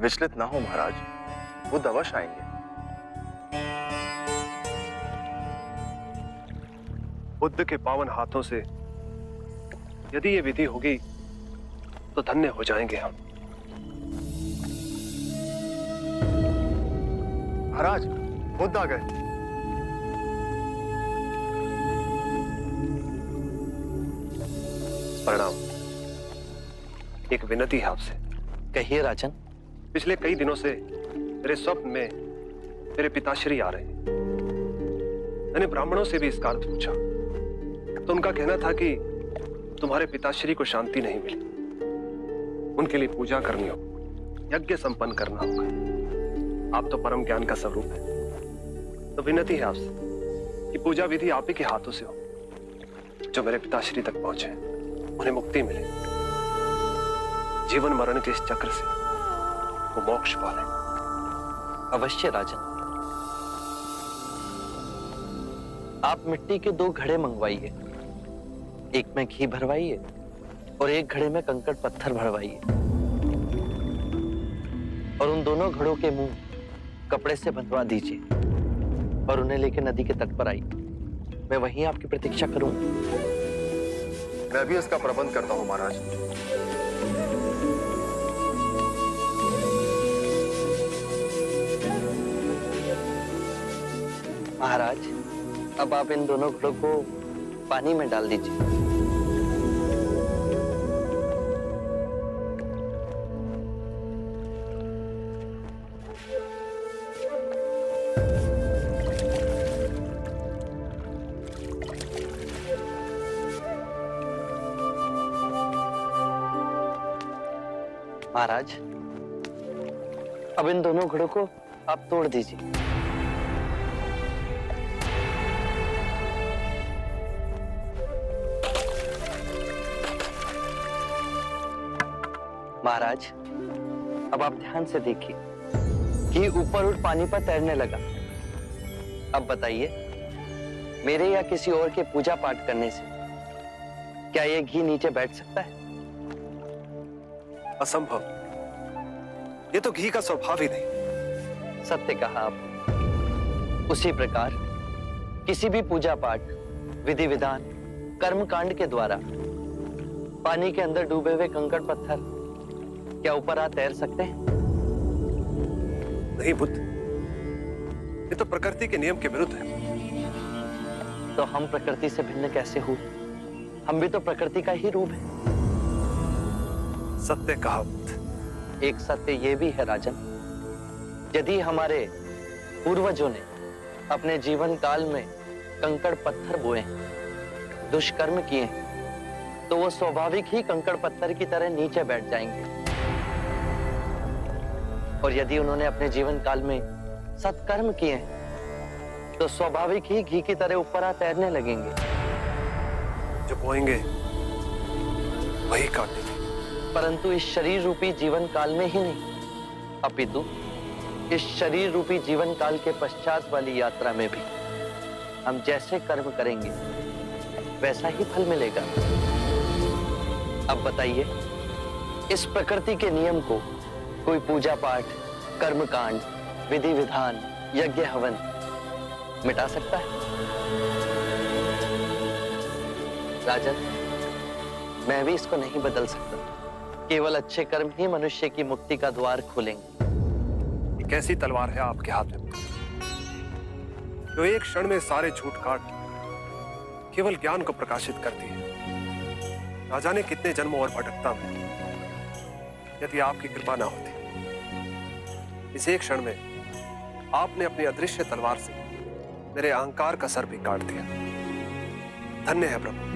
विचलित ना हो महाराज, वो अवश्य आएंगे। बुद्ध के पावन हाथों से यदि ये विधि होगी तो धन्य हो जाएंगे हम। महाराज, बुद्ध आ गए। प्रणाम। एक विनती है आपसे। कहिए राजन। पिछले कई दिनों से मेरे स्वप्न में मेरे पिताश्री आ रहे हैं। मैंने ब्राह्मणों से भी इसका अर्थ पूछा तो उनका कहना था कि तुम्हारे पिताश्री को शांति नहीं मिली, उनके लिए पूजा करनी हो, यज्ञ संपन्न करना होगा। आप तो परम ज्ञान का स्वरूप है, तो विनती है आपसे कि पूजा विधि आप ही के हाथों से हो, जो मेरे पिताश्री तक पहुंचे, उन्हें मुक्ति मिले, जीवन मरण के इस चक्र से वो मोक्ष पाले। अवश्य राजन। आप मिट्टी के 2 घड़े मंगवाइए, एक में घी भरवाइए और एक घड़े में कंकड़ पत्थर भरवाइए, और उन दोनों घड़ों के मुंह कपड़े से बंधवा दीजिए और उन्हें लेकर नदी के तट पर आइए। मैं वहीं आपकी प्रतीक्षा करूंगा। मैं भी इसका प्रबंध करता हूं महाराज। महाराज, अब आप इन दोनों घड़ों को पानी में डाल दीजिए। महाराज, अब इन दोनों घड़ों को आप तोड़ दीजिए। महाराज, अब आप ध्यान से देखिए कि ऊपर उठ पानी पर तैरने लगा। अब बताइए, मेरे या किसी और के पूजा पाठ करने से क्या यह घी नीचे बैठ सकता है? असंभव। ये तो घी का स्वभाव ही नहीं। सत्य कहा आप। उसी प्रकार किसी भी पूजा पाठ, विधि विधान, कर्म कांड के द्वारा पानी के अंदर डूबे हुए कंकड़ पत्थर क्या ऊपर आ तैर सकते हैं? नहीं बुद्ध, ये तो प्रकृति के नियम के विरुद्ध है। तो हम प्रकृति से भिन्न कैसे हुए? हम भी तो प्रकृति का ही रूप है। सत्य कहा बुद्ध। एक सत्य ये भी है राजन, यदि हमारे पूर्वजों ने अपने जीवन काल में कंकड़ पत्थर बोए, दुष्कर्म किए, तो वो स्वाभाविक ही कंकड़ पत्थर की तरह नीचे बैठ जाएंगे। और यदि उन्होंने अपने जीवन काल में सत्कर्म किए तो स्वाभाविक ही घी की तरह ऊपर आ तैरने लगेंगे। जो बोएंगे वही काटेंगे। परंतु इस शरीर रूपी जीवन काल में ही नहीं, अपितु इस शरीर रूपी जीवन काल के पश्चात वाली यात्रा में भी हम जैसे कर्म करेंगे वैसा ही फल मिलेगा। अब बताइए, इस प्रकृति के नियम को कोई पूजा पाठ, कर्म कांड, विधि विधान, यज्ञ हवन मिटा सकता है? राजन, मैं भी इसको नहीं बदल सकता। केवल अच्छे कर्म ही मनुष्य की मुक्ति का द्वार खोलेंगे। एक ऐसी तलवार है आपके हाथ में जो एक क्षण में सारे झूठ काट केवल ज्ञान को प्रकाशित करती है। ना जाने कितने जन्मों और भटकता में यदि आपकी कृपा ना होती, इस एक क्षण में आपने अपनी अदृश्य तलवार से मेरे अहंकार का सर भी काट दिया। धन्य है प्रभु।